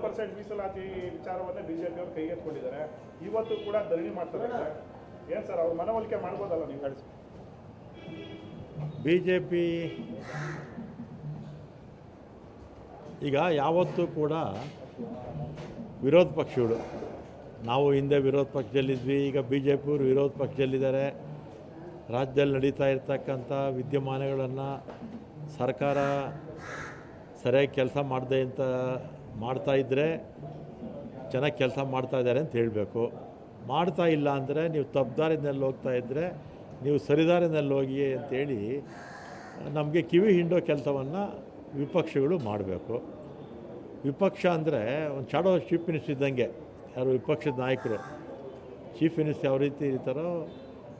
30% ಮೀಸಲಾತಿ ವಿಚಾರವನ್ನೇ ಬಿಜೆಪಿಯವರು ಕೈಗೆತ್ತಿಕೊಂಡಿದ್ದಾರೆ. ಇವತ್ತು ಕೂಡ ಧರಣಿ ಮಾಡ್ತಾರೆ. ಏನು ಸರ್ ಅವ್ರ ಮನವೊಲಿಕೆ ಮಾಡ್ಬೋದಲ್ಲ ನೀವು ಹೇಳಿಸಿ? ಬಿಜೆಪಿ ಈಗ ಯಾವತ್ತೂ ಕೂಡ ವಿರೋಧ ಪಕ್ಷಗಳು, ನಾವು ಹಿಂದೆ ವಿರೋಧ ಪಕ್ಷದಲ್ಲಿದ್ವಿ, ಈಗ ಬಿ ಜೆ ಪಿಯವರು ವಿರೋಧ ಪಕ್ಷದಲ್ಲಿದ್ದಾರೆ. ರಾಜ್ಯದಲ್ಲಿ ನಡೀತಾ ಇರ್ತಕ್ಕಂಥ ವಿದ್ಯಮಾನಗಳನ್ನು ಸರ್ಕಾರ ಸರಿಯಾಗಿ ಕೆಲಸ ಮಾಡ್ತಾಯಿದ್ದರೆ ಚೆನ್ನಾಗಿ ಕೆಲಸ ಮಾಡ್ತಾಯಿದ್ದಾರೆ ಅಂತ ಹೇಳಬೇಕು. ಮಾಡ್ತಾ ಇಲ್ಲ ಅಂದರೆ ನೀವು ತಪ್ಪುದಾರಿನಲ್ಲಿ ಹೋಗ್ತಾ ಇದ್ದರೆ ನೀವು ಸರಿದಾರಿನಲ್ಲಿ ಹೋಗಿ ಅಂತೇಳಿ ನಮಗೆ ಕಿವಿ ಹಿಂಡೋ ಕೆಲಸವನ್ನು ವಿಪಕ್ಷಗಳು ಮಾಡಬೇಕು. ವಿಪಕ್ಷ ಅಂದರೆ ಒಂದು ಶಾಡೋ ಚೀಫ್ ಮಿನಿಸ್ಟರ್ ಇದ್ದಂಗೆ. ಯಾರು ವಿಪಕ್ಷದ ನಾಯಕರು, ಚೀಫ್ ಮಿನಿಸ್ಟರ್ ಯಾವ ರೀತಿ ಇರ್ತಾರೋ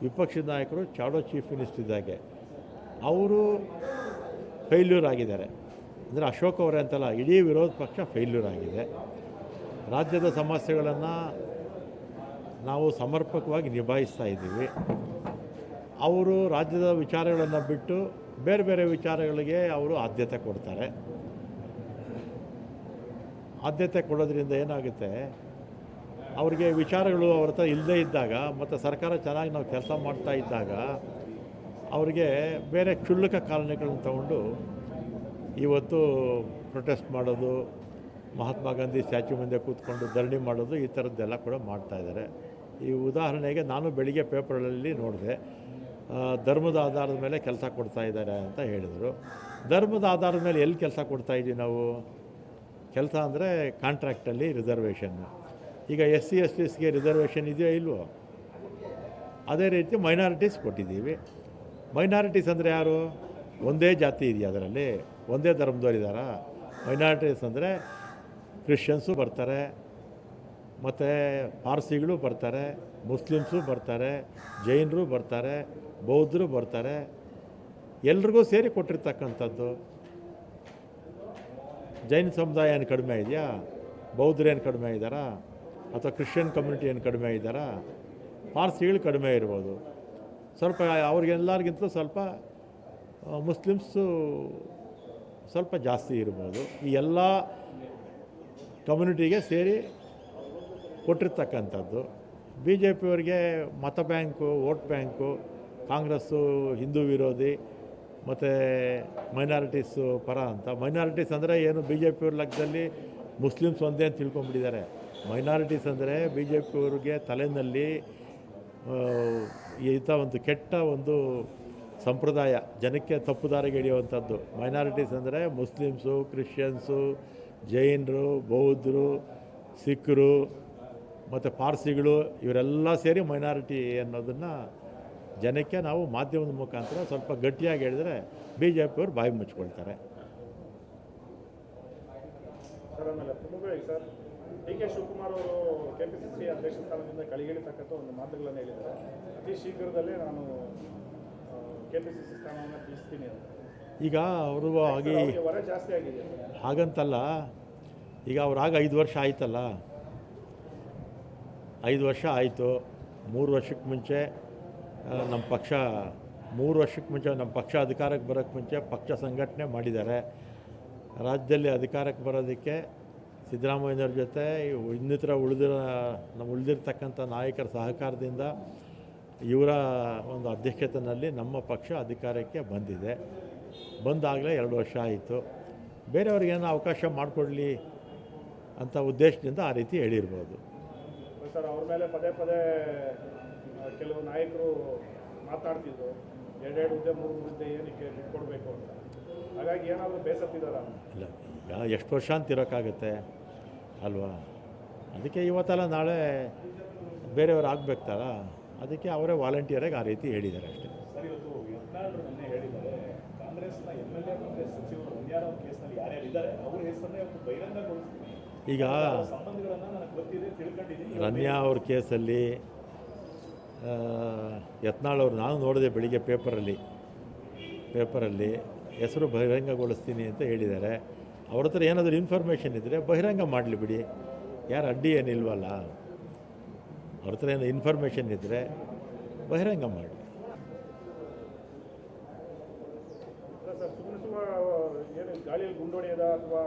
ವಿಪಕ್ಷದ ನಾಯಕರು ಶಾಡೋ ಚೀಫ್ ಮಿನಿಸ್ಟರ್ ಇದ್ದಾಗೆ. ಅವರು ಫೇಲ್ಯೂರ್ ಆಗಿದ್ದಾರೆ. ಅಂದರೆ ಅಶೋಕ್ ಅವರೇ ಅಂತಲ್ಲ, ಇಡೀ ವಿರೋಧ ಪಕ್ಷ ಫೇಲ್ಯೂರ್ ಆಗಿದೆ. ರಾಜ್ಯದ ಸಮಸ್ಯೆಗಳನ್ನು ನಾವು ಸಮರ್ಪಕವಾಗಿ ನಿಭಾಯಿಸ್ತಾ ಇದ್ದೀವಿ. ಅವರು ರಾಜ್ಯದ ವಿಚಾರಗಳನ್ನು ಬಿಟ್ಟು ಬೇರೆ ಬೇರೆ ವಿಚಾರಗಳಿಗೆ ಅವರು ಆದ್ಯತೆ ಕೊಡ್ತಾರೆ. ಆದ್ಯತೆ ಕೊಡೋದ್ರಿಂದ ಏನಾಗುತ್ತೆ, ಅವ್ರಿಗೆ ವಿಚಾರಗಳು ಅವ್ರ ಹತ್ರ ಇಲ್ಲದೇ ಇದ್ದಾಗ ಮತ್ತು ಸರ್ಕಾರ ಚೆನ್ನಾಗಿ ನಾವು ಕೆಲಸ ಮಾಡ್ತಾ ಇದ್ದಾಗ ಅವರಿಗೆ ಬೇರೆ ಕ್ಷುಲ್ಲಕ ಕಾರಣಗಳನ್ನು ತಗೊಂಡು ಇವತ್ತು ಪ್ರೊಟೆಸ್ಟ್ ಮಾಡೋದು, ಮಹಾತ್ಮ ಗಾಂಧಿ ಸ್ಟ್ಯಾಚ್ಯೂ ಮುಂದೆ ಕೂತ್ಕೊಂಡು ಧರಣಿ ಮಾಡೋದು, ಈ ಥರದ್ದೆಲ್ಲ ಕೂಡ ಮಾಡ್ತಾಯಿದ್ದಾರೆ. ಈ ಉದಾಹರಣೆಗೆ ನಾನು ಬೆಳಿಗ್ಗೆ ಪೇಪರಲ್ಲಿ ನೋಡಿದೆ, ಧರ್ಮದ ಆಧಾರದ ಮೇಲೆ ಕೆಲಸ ಕೊಡ್ತಾ ಇದ್ದಾರೆ ಅಂತ ಹೇಳಿದರು. ಧರ್ಮದ ಆಧಾರದ ಮೇಲೆ ಎಲ್ಲಿ ಕೆಲಸ ಕೊಡ್ತಾಯಿದ್ದೀವಿ ನಾವು? ಕೆಲಸ ಅಂದರೆ ಕಾಂಟ್ರಾಕ್ಟಲ್ಲಿ ರಿಸರ್ವೇಷನ್ನು. ಈಗ SC/STಸ್ಗೆ ರಿಸರ್ವೇಷನ್ ಇದೆಯೋ ಇಲ್ವೋ? ಅದೇ ರೀತಿ ಮೈನಾರಿಟೀಸ್ ಕೊಟ್ಟಿದ್ದೀವಿ. ಮೈನಾರಿಟೀಸ್ ಅಂದರೆ ಯಾರು? ಒಂದೇ ಜಾತಿ ಇದೆಯಾ ಅದರಲ್ಲಿ? ಒಂದೇ ಧರ್ಮದವರಿದ್ದಾರಾ? ಮೈನಾರಿಟೀಸ್ ಅಂದರೆ ಕ್ರಿಶ್ಚಿಯನ್ಸು ಬರ್ತಾರೆ, ಮತ್ತು ಪಾರ್ಸಿಗಳು ಬರ್ತಾರೆ, ಮುಸ್ಲಿಮ್ಸು ಬರ್ತಾರೆ, ಜೈನರು ಬರ್ತಾರೆ, ಬೌದ್ಧರು ಬರ್ತಾರೆ. ಎಲ್ರಿಗೂ ಸೇರಿ ಕೊಟ್ಟಿರ್ತಕ್ಕಂಥದ್ದು. ಜೈನ ಸಮುದಾಯ ಏನು ಕಡಿಮೆ ಇದೆಯಾ? ಬೌದ್ಧರೇನು ಕಡಿಮೆ ಇದ್ದಾರಾ? ಅಥವಾ ಕ್ರಿಶ್ಚಿಯನ್ ಕಮ್ಯುನಿಟಿ ಏನು ಕಡಿಮೆ ಇದ್ದಾರಾ? ಪಾರ್ಸಿಗಳು ಕಡಿಮೆ ಇರ್ಬೋದು. ಸ್ವಲ್ಪ ಅವ್ರಿಗೆಲ್ಲರಿಗಿಂತಲೂ ಸ್ವಲ್ಪ ಮುಸ್ಲಿಮ್ಸು ಸ್ವಲ್ಪ ಜಾಸ್ತಿ ಇರ್ಬೋದು. ಈ ಎಲ್ಲ ಕಮ್ಯುನಿಟಿಗೆ ಸೇರಿ ಕೊಟ್ಟಿರ್ತಕ್ಕಂಥದ್ದು. ಬಿ ಜೆ ಪಿಯವರಿಗೆ ಮತ bank, vote bank, Congress Hindu ವಿರೋಧಿ ಮತ್ತು ಮೈನಾರಿಟೀಸು ಪರ ಅಂತ. ಮೈನಾರಿಟೀಸ್ ಅಂದರೆ ಏನು? ಬಿ ಜೆ ಪಿಯವ್ರ ಲೆಕ್ಕದಲ್ಲಿ ಮುಸ್ಲಿಮ್ಸ್ ಒಂದೇ ಅಂತ ತಿಳ್ಕೊಂಬಿಟ್ಟಿದ್ದಾರೆ. ಮೈನಾರಿಟೀಸ್ ಅಂದರೆ ಬಿ ಜೆ ಪಿಯವ್ರಿಗೆ ತಲೆಯಲ್ಲಿ ಇಂಥ ಒಂದು ಕೆಟ್ಟ ಒಂದು ಸಂಪ್ರದಾಯ, ಜನಕ್ಕೆ ತಪ್ಪು ದಾರಿಗೆ ಹಿಡಿಯುವಂಥದ್ದು. ಮೈನಾರಿಟೀಸ್ ಅಂದರೆ ಮುಸ್ಲಿಮ್ಸು, ಕ್ರಿಶ್ಚಿಯನ್ಸು, ಜೈನರು, ಬೌದ್ಧರು, ಸಿಖ್ರು ಮತ್ತು ಪಾರ್ಸಿಗಳು, ಇವರೆಲ್ಲ ಸೇರಿ ಮೈನಾರಿಟಿ ಅನ್ನೋದನ್ನು ಜನಕ್ಕೆ ನಾವು ಮಾಧ್ಯಮದ ಮುಖಾಂತರ ಸ್ವಲ್ಪ ಗಟ್ಟಿಯಾಗಿ ಹೇಳಿದರೆ ಬಿ ಜೆ ಪಿಯವರು ಬಾಯಿ ಮುಚ್ಕೊಳ್ತಾರೆ. ಸರ್, ಡಿ.ಕೆ. ಶಿವಕುಮಾರ್ ಅವರು KPCC ಅಧ್ಯಕ್ಷ ಸ್ಥಾನದಿಂದ ಕಳೆಗಿಳಿತಕ್ಕಂಥ ಒಂದು ಮಾತುಗಳನ್ನು ಹೇಳಿದ್ದಾರೆ. ಅತಿ ಶೀಘ್ರದಲ್ಲೇ ನಾನು KPCC ಸ್ಥಾನವನ್ನು ತಿಳಿಸ್ತೀನಿ ಅಂತ. ಈಗ ಅವರು ಆಗಿ ಹೊರ ಜಾಸ್ತಿ ಆಗಿದೆ ಹಾಗಂತಲ್ಲ. ಈಗ ಅವ್ರಾಗ 5 ವರ್ಷ ಆಯ್ತಲ್ಲ, 5 ವರ್ಷ ಆಯಿತು. 3 ವರ್ಷಕ್ಕೆ ಮುಂಚೆ ನಮ್ಮ ಪಕ್ಷ 3 ವರ್ಷಕ್ಕೆ ಮುಂಚೆ ನಮ್ಮ ಪಕ್ಷ ಅಧಿಕಾರಕ್ಕೆ ಬರೋಕ್ಕೆ ಮುಂಚೆ ಪಕ್ಷ ಸಂಘಟನೆ ಮಾಡಿದ್ದಾರೆ. ರಾಜ್ಯದಲ್ಲಿ ಅಧಿಕಾರಕ್ಕೆ ಬರೋದಕ್ಕೆ ಸಿದ್ದರಾಮಯ್ಯನವ್ರ ಜೊತೆ ಇನ್ನಿತರ ಉಳಿದಿರ್ತಕ್ಕಂಥ ನಾಯಕರ ಸಹಕಾರದಿಂದ ಇವರ ಒಂದು ಅಧ್ಯಕ್ಷತೆಯಲ್ಲಿ ನಮ್ಮ ಪಕ್ಷ ಅಧಿಕಾರಕ್ಕೆ ಬಂದಿದೆ. ಬಂದಾಗಲೇ 2 ವರ್ಷ ಆಯಿತು. ಬೇರೆಯವ್ರಿಗೇನೋ ಅವಕಾಶ ಮಾಡಿಕೊಡ್ಲಿ ಅಂತ ಉದ್ದೇಶದಿಂದ ಆ ರೀತಿ ಹೇಳಿರ್ಬೋದು. ಸರ್, ಅವ್ರ ಮೇಲೆ ಪದೇ ಪದೇ ಕೆಲವು ನಾಯಕರು ಮಾತಾಡ್ತಿದ್ರು, 2 ಹುದ್ದೆ 3 ಹುದ್ದೆ ಏನಕ್ಕೆ ಬಿಟ್ಕೊಡ್ಬೇಕು ಅಂತ. ಹಾಗಾಗಿ ಏನಾದರೂ ಬೇಸತ್ತಿದಾರ? ಇಲ್ಲ, ಈಗ ಎಷ್ಟು ವರ್ಷ ಅಂತ ಇರೋಕ್ಕಾಗತ್ತೆ ಅಲ್ವಾ? ಅದಕ್ಕೆ ಇವತ್ತಲ್ಲ ನಾಳೆ ಬೇರೆಯವ್ರು ಆಗಬೇಕಲ್ಲ, ಅದಕ್ಕೆ ಅವರೇ ವಾಲಂಟಿಯರಾಗಿ ಆ ರೀತಿ ಹೇಳಿದ್ದಾರೆ ಅಷ್ಟೇ. ಸರ್, ಇವತ್ತು ಯತ್ನಾಳರು ನಿನ್ನೆ ಹೇಳಿದ್ದಾರೆ, ಕಾಂಗ್ರೆಸ್ನ MLA ಮತ್ತು ಸಚಿವರು ಅನ್ಯಾರ ಕೇಸ್ನಲ್ಲಿ ಯಾರ್ಯಾರು ಇದ್ದಾರೆ ಅವ್ರ ಹೆಸರನ್ನೇ ಬಹಿರಂಗಗೊಳಿಸ್ತೀನಿ. ಈಗ ಸಂಬಂಧಗಳನ್ನು ನನಗೆ ಗೊತ್ತಿದೆ, ತಿಳ್ಕೊಂಡಿದ್ದೀನಿ. ರಮ್ಯಾ ಅವ್ರ ಕೇಸಲ್ಲಿ ಯತ್ನಾಳ್ ಅವರು, ನಾನು ನೋಡಿದೆ ಬೆಳಿಗ್ಗೆ ಪೇಪರಲ್ಲಿ ಹೆಸರು ಬಹಿರಂಗಗೊಳಿಸ್ತೀನಿ ಅಂತ ಹೇಳಿದ್ದಾರೆ. ಅವ್ರ ಹತ್ರ ಏನಾದರೂ ಇನ್ಫಾರ್ಮೇಷನ್ ಇದ್ದರೆ ಬಹಿರಂಗ ಮಾಡಲಿ ಬಿಡಿ, ಯಾರು ಅಡ್ಡಿ ಏನಿಲ್ವಲ್ಲ. ಅವ್ರ ಹತ್ರ ಏನೋ ಇನ್ಫಾರ್ಮೇಷನ್ ಇದ್ದರೆ ಬಹಿರಂಗ ಮಾಡಲಿ. ಸರ್, ಸುಮ್ಮನೆ ಏನು ಗಾಳಿಯಲ್ಲಿ ಗುಂಡೊಡೆಯೋದ ಅಥವಾ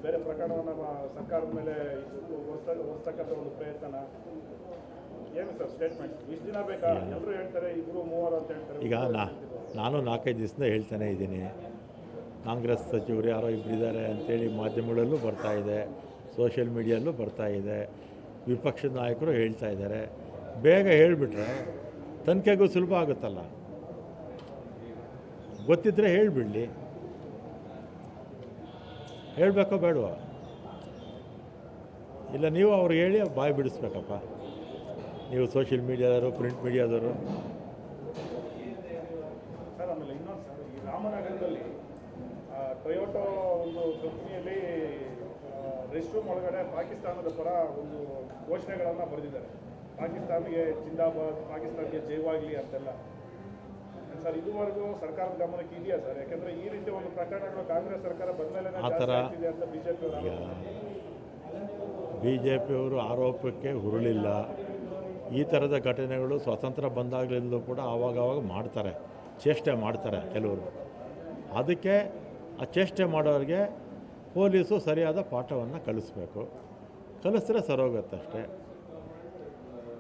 ಬೇರೆ ಪ್ರಕರಣವನ್ನು ಸರ್ಕಾರದ ಮೇಲೆ ಹೊಸ್ತಕ್ಕಂಥ ಒಂದು ಪ್ರಯತ್ನ ಏನು ಸರ್ ಸ್ಟೇಟ್ಮೆಂಟ್ ಇಷ್ಟು ದಿನ ಬೇಕಾ? ಎಲ್ಲರೂ ಹೇಳ್ತಾರೆ ಇಬ್ಬರು ಮೂವರು ಅಂತ ಹೇಳ್ತಾರೆ. ಈಗ ನಾನು 4-5 ದಿವಸದಿಂದ ಹೇಳ್ತಾನೆ ಇದ್ದೀನಿ, ಕಾಂಗ್ರೆಸ್ ಸಚಿವರು ಯಾರೋ ಇಬ್ಬರಿದ್ದಾರೆ ಅಂತೇಳಿ ಮಾಧ್ಯಮಗಳಲ್ಲೂ ಬರ್ತಾ ಇದೆ, ಸೋಷಿಯಲ್ ಮೀಡಿಯಲ್ಲೂ ಬರ್ತಾ ಇದೆ, ವಿಪಕ್ಷದ ನಾಯಕರು ಹೇಳ್ತಾ ಇದ್ದಾರೆ. ಬೇಗ ಹೇಳಿಬಿಟ್ರೆ ತನಿಖೆಗೂ ಸುಲಭ ಆಗುತ್ತಲ್ಲ. ಗೊತ್ತಿದ್ದರೆ ಹೇಳಿಬಿಡಲಿ, ಹೇಳಬೇಕೋ ಬೇಡವಾ? ಇಲ್ಲ ನೀವು ಅವ್ರಿಗೆ ಹೇಳಿ ಬಾಯಿ ಬಿಡಿಸ್ಬೇಕಪ್ಪ, ನೀವು ಸೋಷಿಯಲ್ ಮೀಡಿಯಾದವರು, ಪ್ರಿಂಟ್ ಮೀಡಿಯಾದವರು. ಸರ್ ಆಮೇಲೆ ಇನ್ನೊಂದು ಸರ್, ಈ ರಾಮನಗರದಲ್ಲಿ ಟೊಯೋಟೋ ಒಂದು ಕಂಪ್ನಿಯಲ್ಲಿ ರೆಸ್ಟ್ ರೂಮ್ ಒಳಗಡೆ ಪಾಕಿಸ್ತಾನದ ಪರ ಒಂದು ಘೋಷಣೆಗಳನ್ನು ಬರೆದಿದ್ದಾರೆ. ಪಾಕಿಸ್ತಾನಿಗೆ ಜಿಂದಾಬಾದ್, ಪಾಕಿಸ್ತಾನಿಗೆ ಜೈವಾಗಲಿ ಅಂತೆಲ್ಲ. ಸರ್ ಇದುವರೆಗೂ ಸರ್ಕಾರದ ಗಮನಕ್ಕೆ ಇದೆಯಾ ಸರ್? ಯಾಕೆಂದರೆ ಈ ರೀತಿ ಒಂದು ಪ್ರಕರಣಗಳು ಕಾಂಗ್ರೆಸ್ ಸರ್ಕಾರ ಬಂದ ಮೇಲೆ ಆ ಥರ ಅಂತ ಬಿ ಜೆ ಪಿಯವರು ಆರೋಪಕ್ಕೆ ಹುರುಳಿಲ್ಲ. ಈ ಥರದ ಘಟನೆಗಳು ಸ್ವಾತಂತ್ರ್ಯ ಬಂದಾಗಲಿಂದಲೂ ಕೂಡ ಆವಾಗವಾಗ ಮಾಡ್ತಾರೆ, ಚೇಷ್ಟೆ ಮಾಡ್ತಾರೆ ಕೆಲವರು. ಅದಕ್ಕೆ ಆ ಚೇಷ್ಟೆ ಮಾಡೋರಿಗೆ ಪೊಲೀಸು ಸರಿಯಾದ ಪಾಠವನ್ನು ಕಲಿಸ್ಬೇಕು. ಕಲಿಸಿದ್ರೆ ಸರೋಗುತ್ತೆ ಅಷ್ಟೇ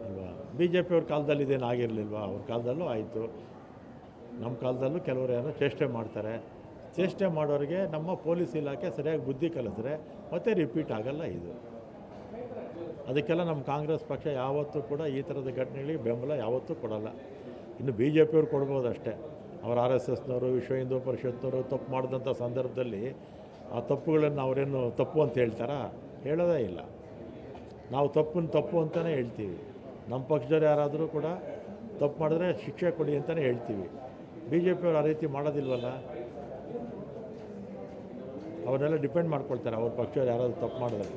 ಅಲ್ವಾ? ಬಿ ಜೆ ಪಿಯವ್ರ ಕಾಲದಲ್ಲಿ ಇದೇನು ಆಗಿರಲಿಲ್ವಾ? ಅವ್ರ ಕಾಲದಲ್ಲೂ ಆಯಿತು, ನಮ್ಮ ಕಾಲದಲ್ಲೂ ಕೆಲವರು ಏನೋ ಚೇಷ್ಟೆ ಮಾಡ್ತಾರೆ. ಚೇಷ್ಟೆ ಮಾಡೋರಿಗೆ ನಮ್ಮ ಪೊಲೀಸ್ ಇಲಾಖೆ ಸರಿಯಾಗಿ ಬುದ್ಧಿ ಕಲಿಸಿದ್ರೆ ಮತ್ತೆ ರಿಪೀಟ್ ಆಗಲ್ಲ ಇದು. ಅದಕ್ಕೆಲ್ಲ ನಮ್ಮ ಕಾಂಗ್ರೆಸ್ ಪಕ್ಷ ಯಾವತ್ತೂ ಕೂಡ ಈ ಥರದ ಘಟನೆಗಳಿಗೆ ಬೆಂಬಲ ಯಾವತ್ತೂ ಕೊಡಲ್ಲ. ಇನ್ನು ಬಿ ಜೆ ಪಿಯವ್ರು ಕೊಡ್ಬೋದು ಅಷ್ಟೇ. ಅವ್ರು RSSನವರು, ವಿಶ್ವ ಹಿಂದೂ ಪರಿಷತ್ನವರು ತಪ್ಪು ಮಾಡಿದಂಥ ಸಂದರ್ಭದಲ್ಲಿ ಆ ತಪ್ಪುಗಳನ್ನು ಅವರೇನು ತಪ್ಪು ಅಂತ ಹೇಳ್ತಾರಾ? ಹೇಳೋದೇ ಇಲ್ಲ. ನಾವು ತಪ್ಪು ಅಂತಲೇ ಹೇಳ್ತೀವಿ. ನಮ್ಮ ಪಕ್ಷದವ್ರು ಯಾರಾದರೂ ಕೂಡ ತಪ್ಪು ಮಾಡಿದ್ರೆ ಶಿಕ್ಷೆ ಕೊಡಿ ಅಂತಲೇ ಹೇಳ್ತೀವಿ. ಬಿ ಜೆ ಪಿಯವ್ರು ಆ ರೀತಿ ಮಾಡೋದಿಲ್ವಲ್ಲ. ಅವನ್ನೆಲ್ಲ ಡಿಪೆಂಡ್ ಮಾಡ್ಕೊಳ್ತಾರೆ ಅವ್ರ ಪಕ್ಷದವ್ರು ಯಾರಾದರೂ ತಪ್ಪು ಮಾಡಿದ್ರೆ.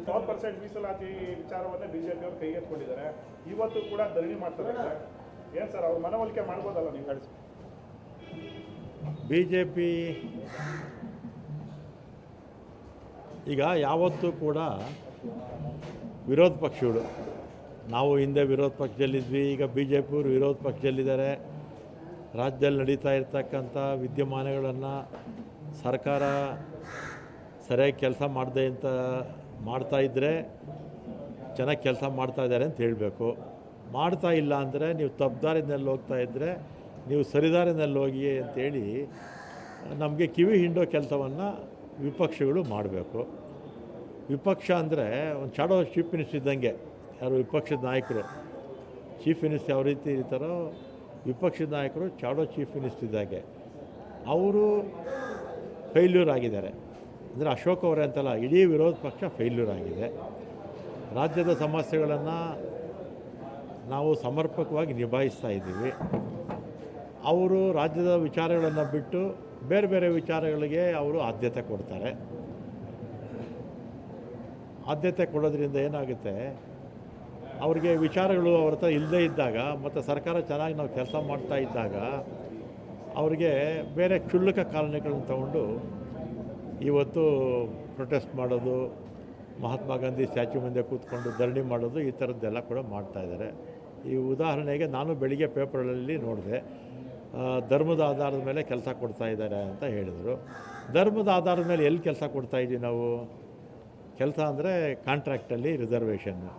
100% ಮೀಸಲಾತಿ ವಿಚಾರವನ್ನೇ ಬಿಜೆಪಿಯವರು ಕೈಗೆತ್ತಿಕೊಂಡಿದ್ದಾರೆ. ಇವತ್ತು ಕೂಡ ಧರಣಿ ಮಾಡ್ತಾರೆ. ಏನು ಸರ್ ಅವ್ರ ಮನವೊಲಿಕೆ ಮಾಡ್ಬೋದಲ್ಲ ನೀವು ಹೇಳಿಸಿ? ಬಿ ಜೆ ಪಿ ಈಗ ಯಾವತ್ತೂ ಕೂಡ ವಿರೋಧ ಪಕ್ಷಗಳು, ನಾವು ಹಿಂದೆ ವಿರೋಧ ಪಕ್ಷದಲ್ಲಿದ್ವಿ, ಈಗ ಬಿ ಜೆ ಪಿಯವರು ವಿರೋಧ ಪಕ್ಷದಲ್ಲಿದ್ದಾರೆ. ರಾಜ್ಯದಲ್ಲಿ ನಡೀತಾ ಇರ್ತಕ್ಕಂಥ ವಿದ್ಯಮಾನಗಳನ್ನು ಸರ್ಕಾರ ಸರಿಯಾಗಿ ಕೆಲಸ ಮಾಡ್ತಾಯಿದ್ದರೆ ಚೆನ್ನಾಗಿ ಕೆಲಸ ಮಾಡ್ತಾಯಿದ್ದಾರೆ ಅಂತ ಹೇಳಬೇಕು. ಮಾಡ್ತಾ ಇಲ್ಲ ಅಂದರೆ ನೀವು ತಪ್ಪುದಾರಿನಲ್ಲಿ ಹೋಗ್ತಾ ಇದ್ದರೆ ನೀವು ಸರಿದಾರಿನಲ್ಲಿ ಹೋಗಿ ಅಂತೇಳಿ ನಮಗೆ ಕಿವಿ ಹಿಂಡೋ ಕೆಲಸವನ್ನು ವಿಪಕ್ಷಗಳು ಮಾಡಬೇಕು. ವಿಪಕ್ಷ ಅಂದರೆ ಒಂದು ಶಾಡೋ ಚೀಫ್ ಮಿನಿಸ್ಟರ್ ಇದ್ದಂಗೆ. ಯಾರು ವಿಪಕ್ಷದ ನಾಯಕರು, ಚೀಫ್ ಮಿನಿಸ್ಟರ್ ಯಾವ ರೀತಿ ಇರ್ತಾರೋ ವಿಪಕ್ಷದ ನಾಯಕರು ಶಾಡೋ ಚೀಫ್ ಮಿನಿಸ್ಟರ್ ಇದ್ದಾಗೆ. ಅವರು ಫೇಲ್ಯೂರ್ ಆಗಿದ್ದಾರೆ. ಅಂದರೆ ಅಶೋಕ್ ಅವರೇ ಅಂತಲ್ಲ, ಇಡೀ ವಿರೋಧ ಪಕ್ಷ ಫೇಲ್ಯೂರ್ ಆಗಿದೆ. ರಾಜ್ಯದ ಸಮಸ್ಯೆಗಳನ್ನು ನಾವು ಸಮರ್ಪಕವಾಗಿ ನಿಭಾಯಿಸ್ತಾ ಇದ್ದೀವಿ. ಅವರು ರಾಜ್ಯದ ವಿಚಾರಗಳನ್ನು ಬಿಟ್ಟು ಬೇರೆ ಬೇರೆ ವಿಚಾರಗಳಿಗೆ ಅವರು ಆದ್ಯತೆ ಕೊಡ್ತಾರೆ. ಆದ್ಯತೆ ಕೊಡೋದ್ರಿಂದ ಏನಾಗುತ್ತೆ, ಅವ್ರಿಗೆ ವಿಚಾರಗಳು ಅವ್ರ ಹತ್ರ ಇಲ್ಲದೇ ಇದ್ದಾಗ ಮತ್ತು ಸರ್ಕಾರ ಚೆನ್ನಾಗಿ ನಾವು ಕೆಲಸ ಮಾಡ್ತಾ ಇದ್ದಾಗ ಅವರಿಗೆ ಬೇರೆ ಕ್ಷುಲ್ಲಕ ಕಾರಣಗಳನ್ನು ತಗೊಂಡು ಇವತ್ತು ಪ್ರೊಟೆಸ್ಟ್ ಮಾಡೋದು, ಮಹಾತ್ಮ ಗಾಂಧಿ ಸ್ಟ್ಯಾಚ್ಯೂ ಮುಂದೆ ಕೂತ್ಕೊಂಡು ಧರಣಿ ಮಾಡೋದು, ಈ ಥರದ್ದೆಲ್ಲ ಕೂಡ ಮಾಡ್ತಾಯಿದ್ದಾರೆ. ಈ ಉದಾಹರಣೆಗೆ ನಾನು ಬೆಳಿಗ್ಗೆ ಪೇಪರಲ್ಲಿ ನೋಡಿದೆ, ಧರ್ಮದ ಆಧಾರದ ಮೇಲೆ ಕೆಲಸ ಕೊಡ್ತಾ ಇದ್ದಾರೆ ಅಂತ ಹೇಳಿದರು. ಧರ್ಮದ ಆಧಾರದ ಮೇಲೆ ಎಲ್ಲಿ ಕೆಲಸ ಕೊಡ್ತಾಯಿದ್ದೀವಿ ನಾವು? ಕೆಲಸ ಅಂದರೆ ಕಾಂಟ್ರಾಕ್ಟಲ್ಲಿ ರಿಸರ್ವೇಷನ್ನು.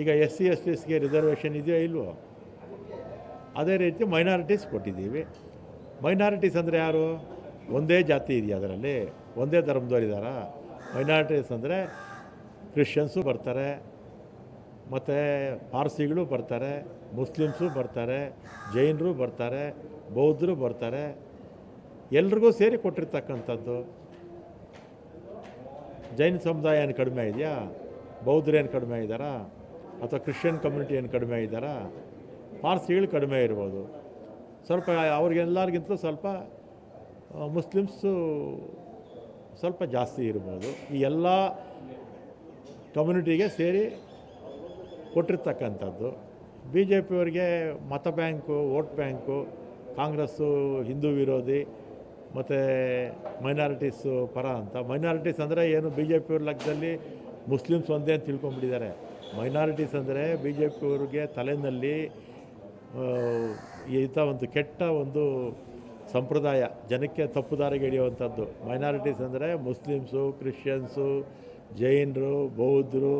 ಈಗ SC/STಸ್ಗೆ ರಿಸರ್ವೇಷನ್ ಇದೆಯೋ ಇಲ್ವೋ? ಅದೇ ರೀತಿ ಮೈನಾರಿಟೀಸ್ ಕೊಟ್ಟಿದ್ದೀವಿ. ಮೈನಾರಿಟೀಸ್ ಅಂದರೆ ಯಾರು? ಒಂದೇ ಜಾತಿ ಇದೆಯಾ ಅದರಲ್ಲಿ? ಒಂದೇ ಧರ್ಮದವ್ರು ಇದ್ದಾರಾ? ಮೈನಾರಿಟೀಸ್ ಅಂದರೆ ಕ್ರಿಶ್ಚಿಯನ್ಸು ಬರ್ತಾರೆ, ಮತ್ತು ಪಾರ್ಸಿಗಳು ಬರ್ತಾರೆ, ಮುಸ್ಲಿಮ್ಸು ಬರ್ತಾರೆ, ಜೈನರು ಬರ್ತಾರೆ, ಬೌದ್ಧರು ಬರ್ತಾರೆ. ಎಲ್ರಿಗೂ ಸೇರಿ ಕೊಟ್ಟಿರ್ತಕ್ಕಂಥದ್ದು. ಜೈನ ಸಮುದಾಯ ಏನು ಕಡಿಮೆ ಇದೆಯಾ? ಬೌದ್ಧರು ಏನು ಕಡಿಮೆ ಇದ್ದಾರಾ? ಅಥವಾ ಕ್ರಿಶ್ಚಿಯನ್ ಕಮ್ಯುನಿಟಿ ಏನು ಕಡಿಮೆ ಇದ್ದಾರಾ? ಪಾರ್ಸಿಗಳು ಕಡಿಮೆ ಇರ್ಬೋದು. ಸ್ವಲ್ಪ ಅವ್ರಿಗೆಲ್ಲರಿಗಿಂತಲೂ ಸ್ವಲ್ಪ ಮುಸ್ಲಿಮ್ಸು ಸ್ವಲ್ಪ ಜಾಸ್ತಿ ಇರ್ಬೋದು. ಈ ಎಲ್ಲ ಕಮ್ಯುನಿಟಿಗೆ ಸೇರಿ ಕೊಟ್ಟಿರ್ತಕ್ಕಂಥದ್ದು. ಬಿ ಜೆ ಪಿಯವರಿಗೆ ಮತ bank, vote bank, Congress Hindu ವಿರೋಧಿ ಮತ್ತು ಮೈನಾರಿಟೀಸು ಪರ ಅಂತ. ಮೈನಾರಿಟೀಸ್ ಅಂದರೆ ಏನು? ಬಿ ಜೆ ಪಿಯವ್ರ ಲೆಕ್ಕದಲ್ಲಿ ಮುಸ್ಲಿಮ್ಸ್ ಒಂದೇ ಅಂತ ತಿಳ್ಕೊಂಬಿಟ್ಟಿದ್ದಾರೆ. ಮೈನಾರಿಟೀಸ್ ಅಂದರೆ ಬಿ ಜೆ ಪಿಯವ್ರಿಗೆ ತಲೆಯಲ್ಲಿ ಈತ ಒಂದು ಕೆಟ್ಟ ಒಂದು ಸಂಪ್ರದಾಯ ಜನಕ್ಕೆ ತಪ್ಪು ದಾರಿಗೆ ಹಿಡಿಯುವಂಥದ್ದು. ಮೈನಾರಿಟೀಸ್ ಅಂದರೆ ಮುಸ್ಲಿಮ್ಸು, ಕ್ರಿಶ್ಚಿಯನ್ಸು, ಜೈನರು, ಬೌದ್ಧರು,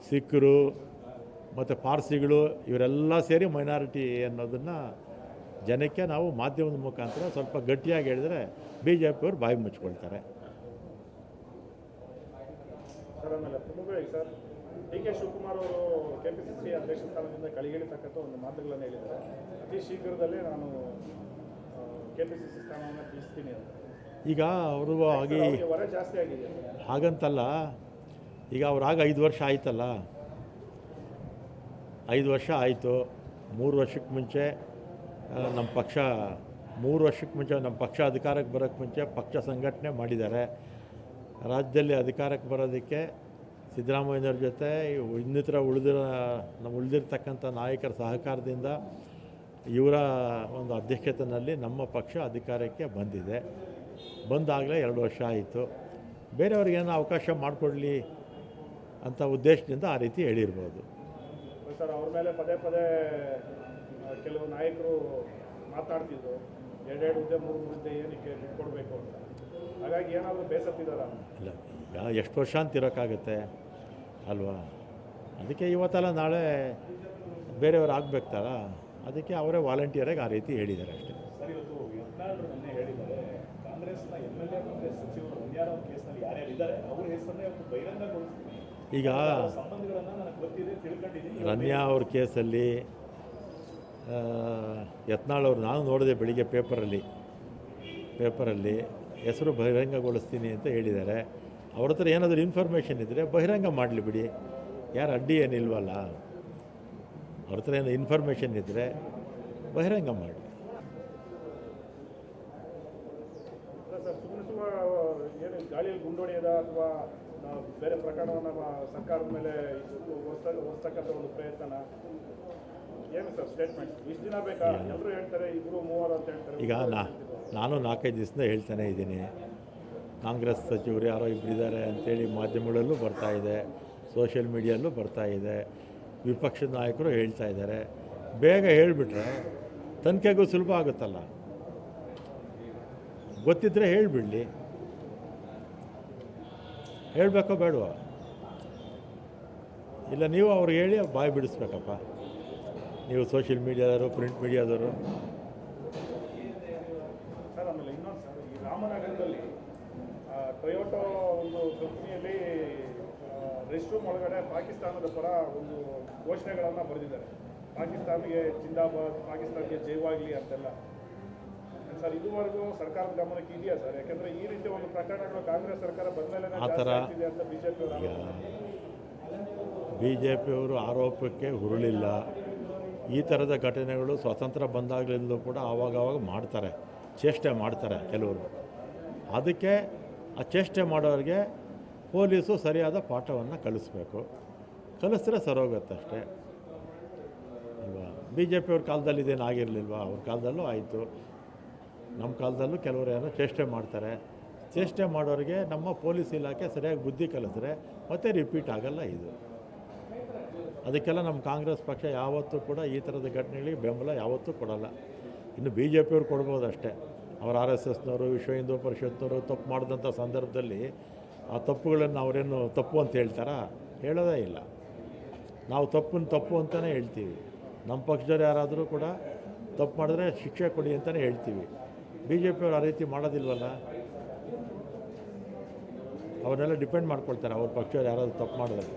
ಸಿಖ್ರು ಮತ್ತು ಪಾರ್ಸಿಗಳು ಇವರೆಲ್ಲ ಸೇರಿ ಮೈನಾರಿಟಿ ಅನ್ನೋದನ್ನು ಜನಕ್ಕೆ ನಾವು ಮಾಧ್ಯಮದ ಮುಖಾಂತರ ಸ್ವಲ್ಪ ಗಟ್ಟಿಯಾಗಿ ಹೇಳಿದರೆ BJPಯವರು ಬಾಯಿ ಮುಚ್ಕೊಳ್ತಾರೆ. ಸರ್ ಆಮೇಲೆ ಪ್ರಮುಖವಾಗಿ ಸರ್ ಡಿ ಕೆ ಶಿವಕುಮಾರ್ ಅವರು KPCC ಅಧ್ಯಕ್ಷ ಸ್ಥಾನದಿಂದ ಕಳಿಗಿಳಿತಕ್ಕಂಥ ಒಂದು ಮಾತುಗಳನ್ನು ಹೇಳಿದ್ದಾರೆ. ಅತಿ ಶೀಘ್ರದಲ್ಲೇ ನಾನು KPCC ಸ್ಥಾನವನ್ನು ತಿಳಿಸ್ತೀನಿ ಅಂತ. ಈಗ ಅವರು ಆಗಿ ಹೊರೆ ಜಾಸ್ತಿ ಆಗಿದೆ ಹಾಗಂತಲ್ಲ, ಈಗ ಅವ್ರಾಗ 5 ವರ್ಷ ಆಯ್ತಲ್ಲ, 5 ವರ್ಷ ಆಯಿತು. 3 ವರ್ಷಕ್ಕೆ ಮುಂಚೆ ನಮ್ಮ ಪಕ್ಷ 3 ವರ್ಷಕ್ಕೆ ಮುಂಚೆ ನಮ್ಮ ಪಕ್ಷ ಅಧಿಕಾರಕ್ಕೆ ಬರೋಕ್ಕೆ ಮುಂಚೆ ಪಕ್ಷ ಸಂಘಟನೆ ಮಾಡಿದ್ದಾರೆ. ರಾಜ್ಯದಲ್ಲಿ ಅಧಿಕಾರಕ್ಕೆ ಬರೋದಕ್ಕೆ ಸಿದ್ದರಾಮಯ್ಯನವ್ರ ಜೊತೆ ಇನ್ನಿತರ ಉಳಿದಿರ್ತಕ್ಕಂಥ ನಾಯಕರ ಸಹಕಾರದಿಂದ ಇವರ ಒಂದು ಅಧ್ಯಕ್ಷತೆಯಲ್ಲಿ ನಮ್ಮ ಪಕ್ಷ ಅಧಿಕಾರಕ್ಕೆ ಬಂದಿದೆ. ಬಂದಾಗಲೇ 2 ವರ್ಷ ಆಯಿತು. ಬೇರೆಯವ್ರಿಗೇನೋ ಅವಕಾಶ ಮಾಡಿಕೊಡ್ಲಿ ಅಂತ ಉದ್ದೇಶದಿಂದ ಆ ರೀತಿ ಹೇಳಿರ್ಬೋದು. ಸರ್ ಅವ್ರ ಮೇಲೆ ಪದೇ ಪದೇ ಕೆಲವು ನಾಯಕರು ಮಾತಾಡ್ತಿದ್ರು, 2 ಹುದ್ದೆ 3 ಹುದ್ದೆ ಏನಕ್ಕೆ ಬಿಟ್ಕೊಡ್ಬೇಕು ಅಂತ. ಹಾಗಾಗಿ ಏನಾದರೂ ಬೇಸತ್ತಿದಾರ? ಇಲ್ಲ, ಈಗ ಎಷ್ಟು ವರ್ಷ ಅಂತ ಇರೋಕ್ಕಾಗತ್ತೆ ಅಲ್ವಾ? ಅದಕ್ಕೆ ಇವತ್ತಲ್ಲ ನಾಳೆ ಬೇರೆಯವ್ರು ಆಗಬೇಕಲ್ಲ, ಅದಕ್ಕೆ ಅವರೇ ವಾಲಂಟಿಯರಾಗಿ ಆ ರೀತಿ ಹೇಳಿದ್ದಾರೆ ಅಷ್ಟೇ. ಸರ್, ಇವತ್ತು ಯತ್ನಾಳರು ನಿನ್ನೆ ಹೇಳಿದ್ದಾರೆ, ಕಾಂಗ್ರೆಸ್ನ MLA ಮತ್ತು ಸಚಿವರು ಅನ್ಯಾರ ಕೇಸ್ನಲ್ಲಿ ಯಾರ್ಯಾರು ಇದ್ದಾರೆ ಅವ್ರ ಹೆಸರನ್ನೇ ಇವತ್ತು ಬಹಿರಂಗಗೊಳಿಸ್ತೀನಿ. ಈಗ ಸಂಬಂಧಗಳನ್ನು ನನಗೆ ಗೊತ್ತಿದೆ, ತಿಳ್ಕೊಂಡಿದ್ದೀನಿ. ರಮ್ಯಾ ಅವ್ರ ಕೇಸಲ್ಲಿ ಯತ್ನಾಳವ್ರು ನಾನು ನೋಡಿದೆ ಬೆಳಿಗ್ಗೆ ಪೇಪರಲ್ಲಿ ಹೆಸರು ಬಹಿರಂಗಗೊಳಿಸ್ತೀನಿ ಅಂತ ಹೇಳಿದ್ದಾರೆ. ಅವ್ರ ಹತ್ರ ಏನಾದರೂ ಇನ್ಫಾರ್ಮೇಷನ್ ಇದ್ದರೆ ಬಹಿರಂಗ ಮಾಡಲಿ ಬಿಡಿ, ಯಾರು ಅಡ್ಡಿ ಏನಿಲ್ವಲ್ಲ. ಅವ್ರ ಹತ್ರ ಏನೋ ಇನ್ಫಾರ್ಮೇಷನ್ ಇದ್ದರೆ ಬಹಿರಂಗ ಮಾಡಿ. ಸರ್, ಸುಮ್ಮನೆ ಏನು ಗಾಳಿಯಲ್ಲಿ ಗುಂಡೊಡೆಯದ ಅಥವಾ ಬೇರೆ ಪ್ರಕರಣವನ್ನು ಸರ್ಕಾರದ ಮೇಲೆ ಹೊರತಕ್ಕಂಥ ಒಂದು ಪ್ರಯತ್ನ ಏನು ಸರ್ ಸ್ಟೇಟ್ಮೆಂಟ್? ಇಷ್ಟು ದಿನ ಬೇಕಾ? ಎಲ್ಲರೂ ಹೇಳ್ತಾರೆ 2-3 ಅಂತ ಹೇಳ್ತಾರೆ. ಈಗ ನಾನು 4-5 ದಿವಸದಿಂದ ಹೇಳ್ತಾನೆ ಇದ್ದೀನಿ, ಕಾಂಗ್ರೆಸ್ ಸಚಿವರು ಯಾರೋ ಇಬ್ಬರಿದ್ದಾರೆ ಅಂತೇಳಿ ಮಾಧ್ಯಮಗಳಲ್ಲೂ ಬರ್ತಾಯಿದೆ, ಸೋಷಿಯಲ್ ಮೀಡಿಯಲ್ಲೂ ಬರ್ತಾಯಿದೆ, ವಿಪಕ್ಷದ ನಾಯಕರು ಹೇಳ್ತಾ ಇದ್ದಾರೆ. ಬೇಗ ಹೇಳಿಬಿಟ್ರೆ ತನಿಖೆಗೂ ಸುಲಭ ಆಗುತ್ತಲ್ಲ. ಗೊತ್ತಿದ್ದರೆ ಹೇಳಿಬಿಡಲಿ, ಹೇಳಬೇಕೋ ಬೇಡವಾ? ಇಲ್ಲ ನೀವು ಅವ್ರಿಗೆ ಹೇಳಿ ಬಾಯಿ ಬಿಡಿಸ್ಬೇಕಪ್ಪ, ನೀವು ಸೋಷಿಯಲ್ ಮೀಡಿಯಾದವರು, ಪ್ರಿಂಟ್ ಮೀಡಿಯಾದವರು. ಸರ್ ಆಮೇಲೆ ಇನ್ನೊಂದು ಸರ್, ಈ ರಾಮನಗರದಲ್ಲಿ ಟೊಯೋಟೋ ಒಂದು ಕಂಪ್ನಿಯಲ್ಲಿ ರೆಸ್ಟ್ ರೂಮ್ ಒಳಗಡೆ ಪಾಕಿಸ್ತಾನದ ಪರ ಒಂದು ಘೋಷಣೆಗಳನ್ನು ಬರೆದಿದ್ದಾರೆ. ಪಾಕಿಸ್ತಾನಿಗೆ ಜಿಂದಾಬಾದ್, ಪಾಕಿಸ್ತಾನಿಗೆ ಜೈವಾಗಲಿ ಅಂತೆಲ್ಲ. ಸರ್, ಇದುವರೆಗೂ ಸರ್ಕಾರದ ಗಮನಕ್ಕೆ ಇದೆಯಾ ಸರ್? ಯಾಕೆಂದರೆ ಈ ರೀತಿ ಒಂದು ಪ್ರಕರಣಗಳು ಕಾಂಗ್ರೆಸ್ ಸರ್ಕಾರ ಬಂದ ಮೇಲೆ ಆ ಥರ ಅಂತ BJPಯವರು ಆರೋಪಕ್ಕೆ ಹುರುಳಿಲ್ಲ. ಈ ಥರದ ಘಟನೆಗಳು ಸ್ವಾತಂತ್ರ್ಯ ಬಂದಾಗಲಿಂದಲೂ ಕೂಡ ಆವಾಗವಾಗ ಮಾಡ್ತಾರೆ, ಚೇಷ್ಟೆ ಮಾಡ್ತಾರೆ ಕೆಲವರು. ಅದಕ್ಕೆ ಆ ಚೇಷ್ಟೆ ಮಾಡೋರಿಗೆ ಪೊಲೀಸು ಸರಿಯಾದ ಪಾಠವನ್ನು ಕಲಿಸ್ಬೇಕು. ಕಲಿಸಿದ್ರೆ ಸರೋಗುತ್ತೆ ಅಷ್ಟೇ ಅಲ್ವಾ? BJPಯವ್ರ ಕಾಲದಲ್ಲಿ ಇದೇನು ಆಗಿರಲಿಲ್ವಾ? ಅವ್ರ ಕಾಲದಲ್ಲೂ ಆಯಿತು, ನಮ್ಮ ಕಾಲದಲ್ಲೂ ಕೆಲವರು ಏನೋ ಚೇಷ್ಟೆ ಮಾಡ್ತಾರೆ. ಚೇಷ್ಟೆ ಮಾಡೋರಿಗೆ ನಮ್ಮ ಪೊಲೀಸ್ ಇಲಾಖೆ ಸರಿಯಾಗಿ ಬುದ್ಧಿ ಕಲಿಸಿದ್ರೆ ಮತ್ತೆ ರಿಪೀಟ್ ಆಗಲ್ಲ ಇದು. ಅದಕ್ಕೆಲ್ಲ ನಮ್ಮ ಕಾಂಗ್ರೆಸ್ ಪಕ್ಷ ಯಾವತ್ತೂ ಕೂಡ ಈ ಥರದ ಘಟನೆಗಳಿಗೆ ಬೆಂಬಲ ಯಾವತ್ತೂ ಕೊಡಲ್ಲ. ಇನ್ನು BJPಯವ್ರು ಕೊಡ್ಬೋದು ಅಷ್ಟೇ. ಅವ್ರ RSSನವರು, ವಿಶ್ವ ಹಿಂದೂ ಪರಿಷತ್ನವರು ತಪ್ಪು ಮಾಡಿದಂಥ ಸಂದರ್ಭದಲ್ಲಿ ಆ ತಪ್ಪುಗಳನ್ನು ಅವರೇನು ತಪ್ಪು ಅಂತ ಹೇಳ್ತಾರಾ? ಹೇಳೋದೇ ಇಲ್ಲ. ನಾವು ತಪ್ಪು ಅಂತಲೇ ಹೇಳ್ತೀವಿ. ನಮ್ಮ ಪಕ್ಷದವ್ರು ಯಾರಾದರೂ ಕೂಡ ತಪ್ಪು ಮಾಡಿದ್ರೆ ಶಿಕ್ಷೆ ಕೊಡಿ ಅಂತಲೇ ಹೇಳ್ತೀವಿ. BJPಯವ್ರು ಆ ರೀತಿ ಮಾಡೋದಿಲ್ವಲ್ಲ. ಅವನ್ನೆಲ್ಲ ಡಿಪೆಂಡ್ ಮಾಡ್ಕೊಳ್ತಾರೆ ಅವ್ರ ಪಕ್ಷದವ್ರು ಯಾರಾದರೂ ತಪ್ಪು ಮಾಡಿದ್ರೆ.